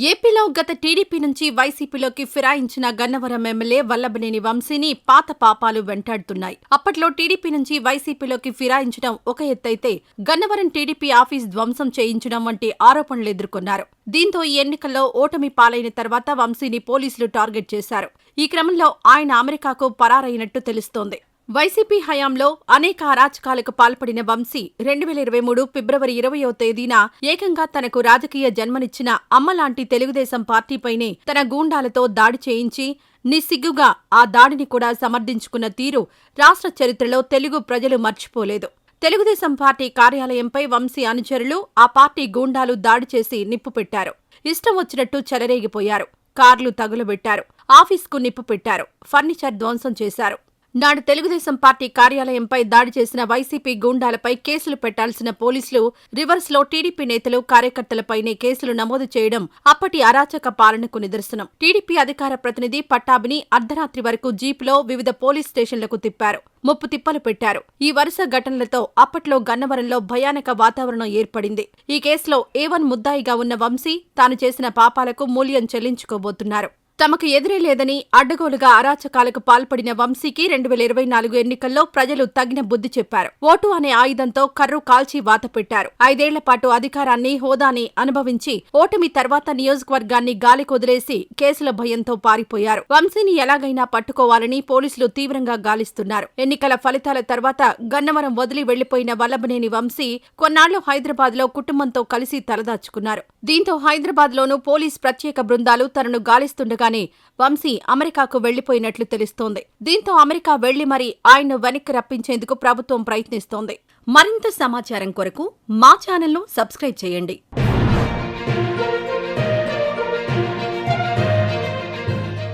ఏపీలో గత టీడీపీ నుంచి వైసీపీలోకి ఫిరాయించిన గన్నవరం ఎమ్మెల్యే వల్లభనేని వంశీని పాత పాపాలు వెంటాడుతున్నాయి. అప్పట్లో టీడీపీ నుంచి వైసీపీలోకి ఫిరాయించడం ఒక ఎత్తైతే గన్నవరం టీడీపీ ఆఫీస్ ధ్వంసం చేయించడం వంటి ఆరోపణలు ఎదుర్కొన్నారు. దీంతో ఈ ఎన్నికల్లో ఓటమి పాలైన తర్వాత వంశీని పోలీసులు టార్గెట్ చేశారు. ఈ క్రమంలో ఆయన అమెరికాకు పరారైనట్టు తెలుస్తోంది. వైసీపీ హయాంలో అనేక అరాచకాలకు పాల్పడిన వంశీ 2023 ఫిబ్రవరి 20వ తేదీన ఏకంగా తనకు రాజకీయ జన్మనిచ్చిన అమ్మలాంటి తెలుగుదేశం పార్టీపైనే తన గూండాలతో దాడి చేయించి నిస్సిగ్గుగా ఆ దాడిని కూడా సమర్థించుకున్న తీరు రాష్ట్ర చరిత్రలో తెలుగు ప్రజలు మర్చిపోలేదు. తెలుగుదేశం పార్టీ కార్యాలయంపై వంశీ అనుచరులు, ఆ పార్టీ గూండాలు దాడి చేసి నిప్పు పెట్టారు. ఇష్టం వచ్చినట్టు చెలరేగిపోయారు. కార్లు తగులబెట్టారు. ఆఫీస్కు నిప్పు పెట్టారు. ఫర్నిచర్ ధ్వంసం చేశారు. నాడు తెలుగుదేశం పార్టీ కార్యాలయంపై దాడి చేసిన వైసీపీ గూండాలపై కేసులు పెట్టాల్సిన పోలీసులు రివర్స్లో టీడీపీ నేతలు, కార్యకర్తలపైనే కేసులు నమోదు చేయడం అప్పటి అరాచక పాలనకు నిదర్శనం. టీడీపీ అధికార ప్రతినిధి పట్టాభిని అర్ధరాత్రి వరకు జీపులో వివిధ పోలీస్ స్టేషన్లకు తిప్పారు. ముప్పు తిప్పలు పెట్టారు. ఈ వరుస ఘటనలతో అప్పట్లో గన్నవరంలో భయానక వాతావరణం ఏర్పడింది. ఈ కేసులో A1 ముద్దాయిగా ఉన్న వంశీ తాను చేసిన పాపాలకు మూల్యం చెల్లించుకోబోతున్నారు. తమకు ఎదురే లేదని అడ్డగోలుగా అరాచకాలకు పాల్పడిన వంశీకి 2024 ఎన్నికల్లో ప్రజలు తగిన బుద్ధి చెప్పారు. ఓటు అనే ఆయుధంతో కర్రు కాల్చి వాత పెట్టారు. 5 ఏళ్ల పాటు అధికారాన్ని, హోదాని అనుభవించి ఓటమి తర్వాత నియోజకవర్గాన్ని గాలికొదిలేసి కేసుల భయంతో పారిపోయారు. వంశీని ఎలాగైనా పట్టుకోవాలని పోలీసులు తీవ్రంగా గాలిస్తున్నారు. ఎన్నికల ఫలితాల తర్వాత గన్నవరం వదిలి వెళ్లిపోయిన వల్లభనేని వంశీ కొన్నాళ్లు హైదరాబాద్లో కుటుంబంతో కలిసి తలదాచుకున్నారు. దీంతో హైదరాబాద్లోనూ పోలీస్ ప్రత్యేక బృందాలు తనను గాలిస్తుండగా వంశీ అమెరికాకు వెళ్లిపోయినట్లు తెలుస్తోంది. దీంతో అమెరికా వెళ్లి మరీ ఆయన్ను వెనక్కి రప్పించేందుకు ప్రభుత్వం ప్రయత్నిస్తోంది. మరింత సమాచారం కొరకు మా ఛానల్ను సబ్స్క్రైబ్ చేయండి.